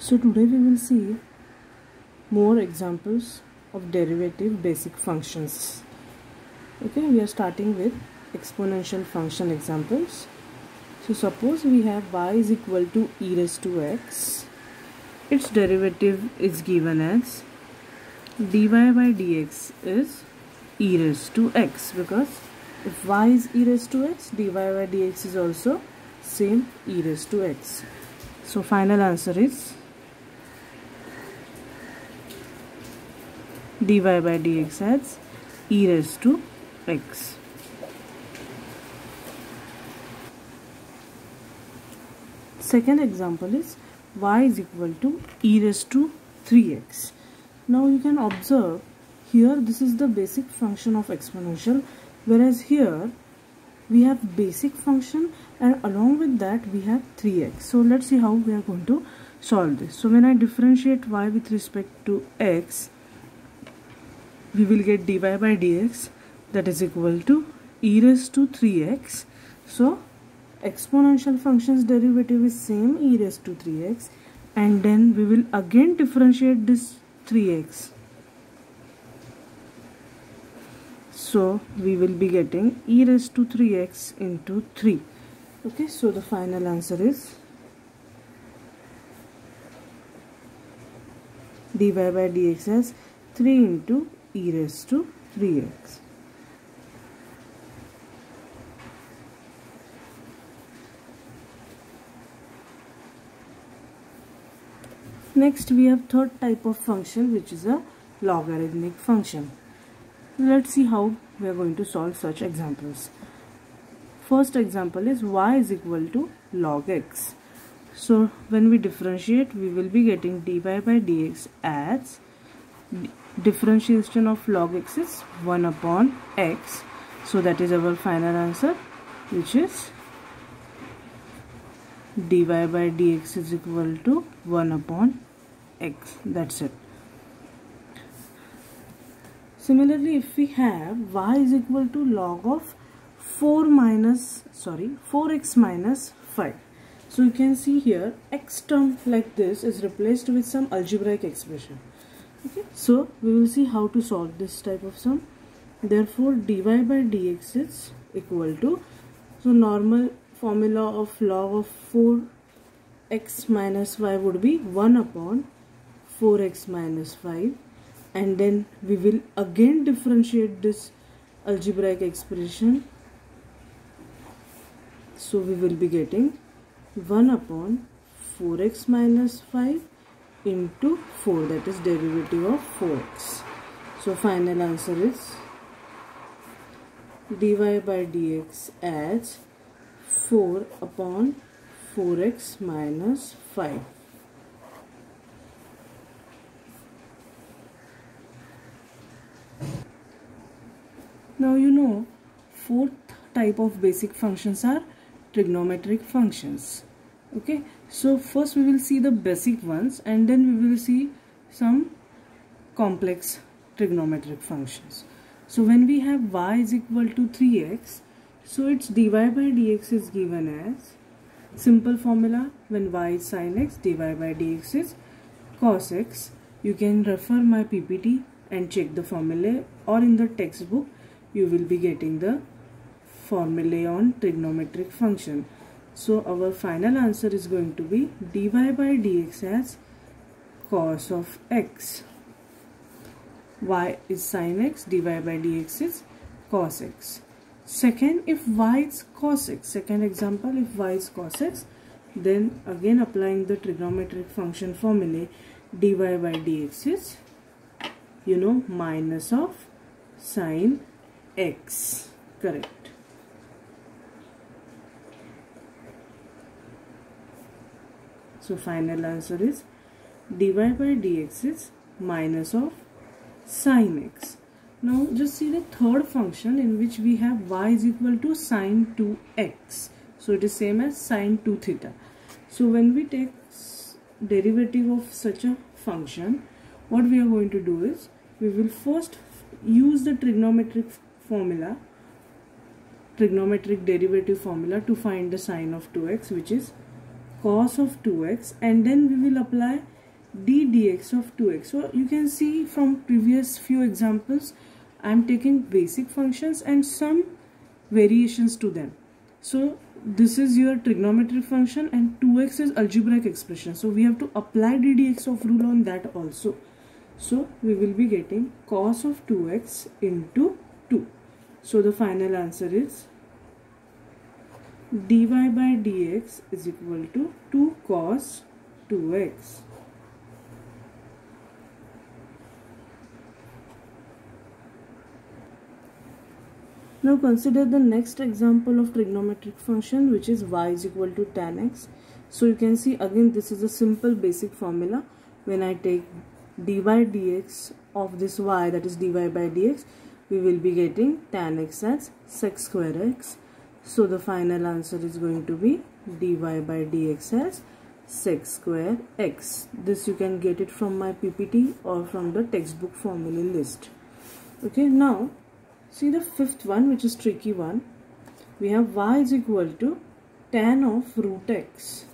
So today we will see more examples of derivative basic functions. Okay, we are starting with exponential function examples. So suppose we have y is equal to e raised to x. Its derivative is given as dy by dx is e raised to x, because if y is e raised to x, dy by dx is also same e raised to x. So final answer is dy by dx as e raised to x. Second example is y is equal to e raised to 3x. Now you can observe here this is the basic function of exponential, whereas here we have basic function and along with that we have 3x. So let's see how we are going to solve this. So when I differentiate y with respect to x, we will get dy by dx that is equal to e raised to 3x. So exponential function's derivative is same e raised to 3x, and then we will again differentiate this 3x. So we will be getting e raised to 3x into 3. Okay, so the final answer is dy by dx as 3 into e raised to 3x. Next we have third type of function, which is a logarithmic function. Let's see how we are going to solve such examples. First example is y is equal to log x. So when we differentiate, we will be getting dy by dx as differentiation of log x is 1 upon x. So that is our final answer, which is dy by dx is equal to 1 upon x. That's it. Similarly, if we have y is equal to log of 4x minus 5. So you can see here x term like this is replaced with some algebraic expression. Okay, so we will see how to solve this type of sum. Therefore dy by dx is equal to, so normal formula of log of 4x minus 5 would be 1 upon 4x minus 5, and then we will again differentiate this algebraic expression. So we will be getting 1 upon 4x minus 5 into 4, that is derivative of 4x. So final answer is dy by dx as 4 upon 4x minus 5. Now you know, fourth type of basic functions are trigonometric functions. Okay, so first we will see the basic ones, and then we will see some complex trigonometric functions. So when we have y is equal to 3x, so its dy by dx is given as simple formula. When y is sin x, dy by dx is cos x. You can refer my PPT and check the formulae, or in the textbook you will be getting the formulae on trigonometric function. So our final answer is going to be dy by dx as cos of x. Y is sin x, dy by dx is cos x. Second, if y is cos x, second example, if y is cos x, then again applying the trigonometric function formulae, dy by dx is, you know, minus of sin x. Correct. So final answer is dy by dx is minus of sin x. Now just see the third function in which we have y is equal to sin 2x. So it is same as sin 2 theta. So when we take derivative of such a function, what we are going to do is we will first use the trigonometric derivative formula to find the sin of 2x, which is cos of 2x, and then we will apply d dx of 2x. So you can see from previous few examples I am taking basic functions and some variations to them. So this is your trigonometric function and 2x is algebraic expression. So we have to apply d dx of rule on that also. So we will be getting cos of 2x into 2. So the final answer is dy by dx is equal to 2 cos 2x. Now consider the next example of trigonometric function, which is y is equal to tan x. So you can see again this is a simple basic formula. When I take dy dx of this y, that is dy by dx, we will be getting tan x as sec square x. So the final answer is going to be dy by dx as sec square x. This you can get it from my PPT or from the textbook formula list. Okay, now see the fifth one, which is tricky one. We have y is equal to tan of root x.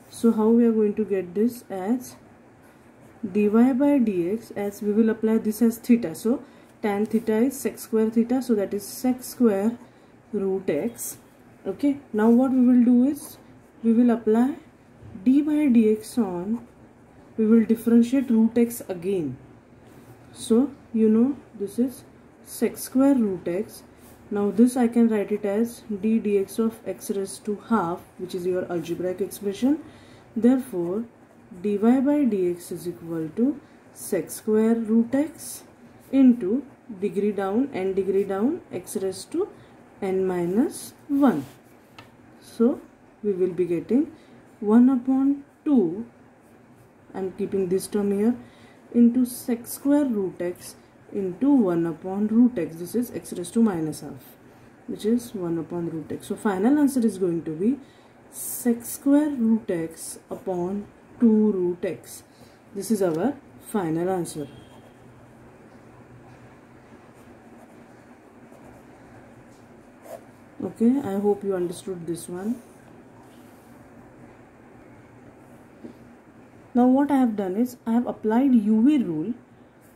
So how we are going to get this as dy by dx, as we will apply this as theta. So tan theta is sec square theta, so that is sec square root x. Okay, now what we will do is we will apply d by dx on, we will differentiate root x again. So you know this is sec square root x. Now this I can write it as d dx of x raised to half, which is your algebraic expression. Therefore dy by dx is equal to sec square root x into degree down n degree down x raised to n minus 1. So we will be getting 1 upon 2, I am keeping this term here, into sec square root x into 1 upon root x. This is x raised to minus half, which is 1 upon root x. So final answer is going to be sec square root x upon 2 root x. This is our final answer. Okay, I hope you understood this one. Now what I have done is I have applied UV rule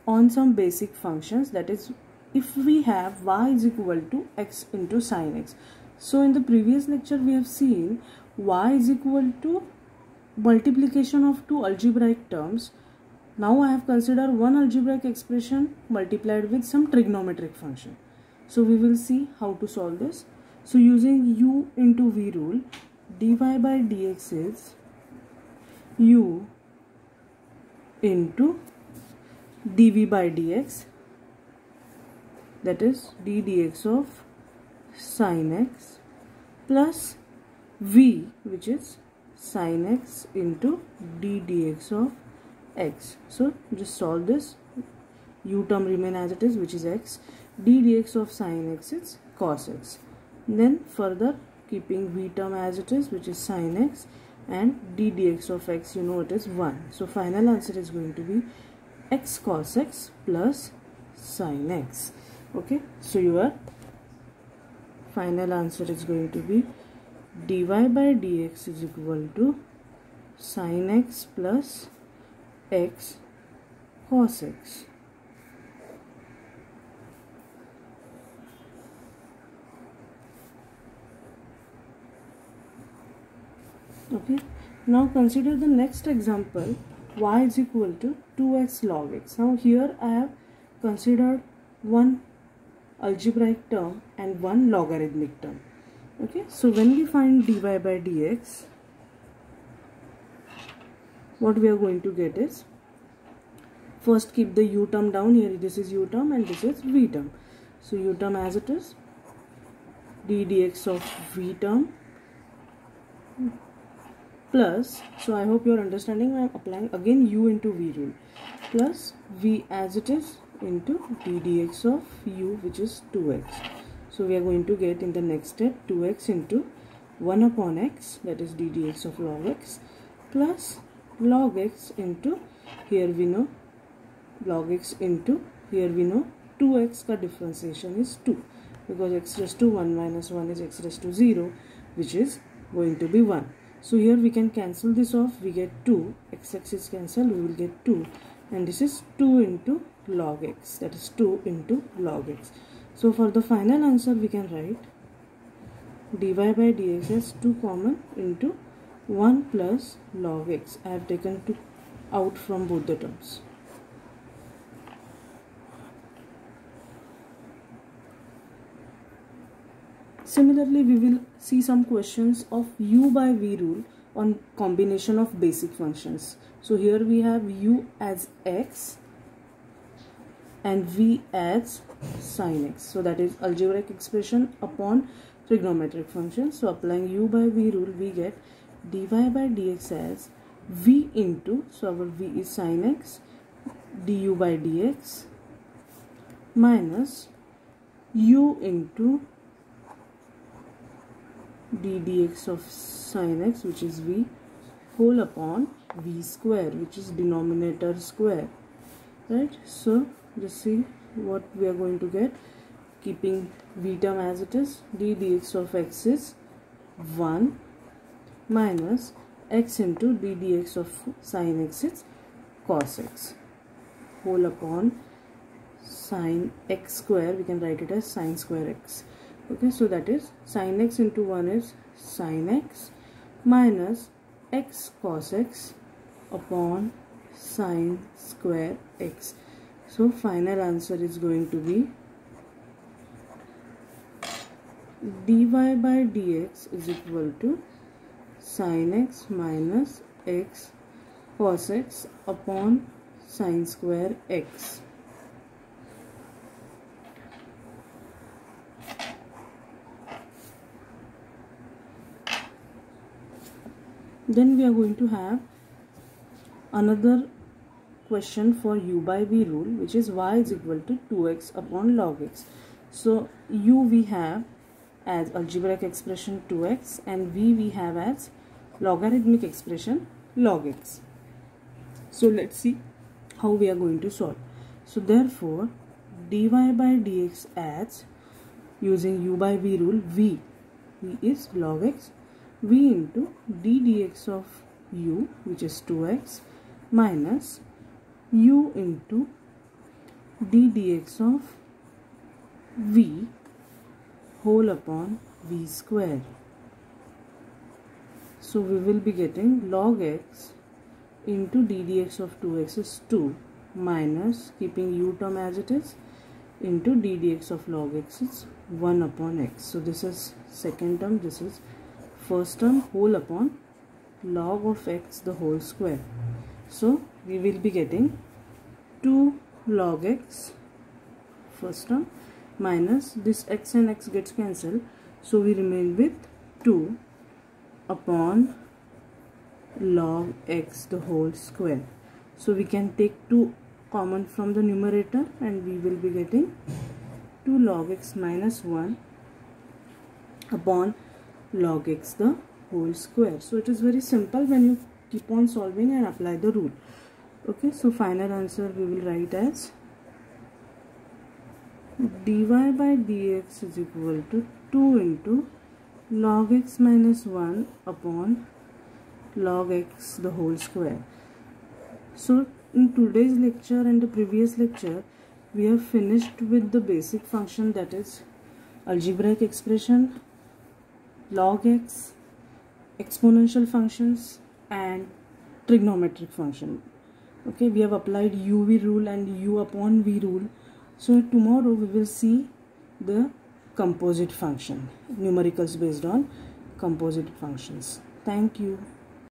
on some basic functions, that is if we have y is equal to x into sin x. So in the previous lecture we have seen y is equal to multiplication of two algebraic terms. Now I have considered one algebraic expression multiplied with some trigonometric function. So we will see how to solve this. So using u into v rule, dy by dx is u into dv by dx, that is d dx of sin x, plus v, which is sin x into d dx of x. So just solve this. U term remain as it is, which is x. D dx of sin x is cos x. Then further keeping v term as it is, which is sin x, and d dx of x, you know it is 1. So final answer is going to be x cos x plus sin x. Okay, so your final answer is going to be dy by dx is equal to sin x plus x cos x. Okay, now consider the next example, y is equal to 2x log x. Now here I have considered one algebraic term and one logarithmic term. Okay, so when we find dy by dx, what we are going to get is, first keep the u term down here, this is u term and this is v term. So u term as it is, d dx of v term plus, so I hope you are understanding, I am applying again u into v rule, plus v as it is into d dx of u, which is 2x. So we are going to get in the next step 2x into 1 upon x, that is d dx of log x, plus log x into, here we know log x into, here we know 2x ka differentiation is 2, because x raised to 1 minus 1 is x raised to 0, which is going to be 1. So here we can cancel this off, we get 2, x is cancelled, we will get 2, and this is 2 into log x, that is 2 into log x. So for the final answer we can write dy by dx as 2 common into 1 plus log x. I have taken 2 out from both the terms. Similarly, we will see some questions of u by v rule on combination of basic functions. So here we have u as x and v as sin x. So that is algebraic expression upon trigonometric function. So applying u by v rule, we get dy by dx as v into, so our v is sin x, du by dx minus u into ddx of sin x, which is v, whole upon v square, which is denominator square, right? So just see what we are going to get. Keeping v term as it is, ddx of x is 1 minus x into ddx of sin x is cos x, whole upon sin x square, we can write it as sin square x. Okay, so that is sin x into 1 is sin x minus x cos x upon sin square x. So final answer is going to be dy by dx is equal to sin x minus x cos x upon sin square x. Then we are going to have another question for u by v rule, which is y is equal to 2x upon log x. So u we have as algebraic expression 2x and v we have as logarithmic expression log x. So let's see how we are going to solve. So therefore dy by dx as, using u by v rule, v is log x, v into d dx of u, which is 2x, minus u into d dx of v whole upon v square. So we will be getting log x into d dx of 2x is 2 minus, keeping u term as it is, into d dx of log x is 1 upon x. So this is second term, this is first term, whole upon log of x the whole square. So we will be getting 2 log x first term minus this x and x gets cancelled, so we remain with 2 upon log x the whole square. So we can take 2 common from the numerator and we will be getting 2 log x minus 1 upon log x the whole square. So it is very simple when you keep on solving and apply the rule. Okay, so final answer we will write as dy by dx is equal to 2 into log x minus 1 upon log x the whole square. So in today's lecture and the previous lecture, we have finished with the basic function, that is algebraic expression, log x, exponential functions and trigonometric function. Okay, we have applied uv rule and u upon v rule. So tomorrow we will see the composite function, numericals based on composite functions. Thank you.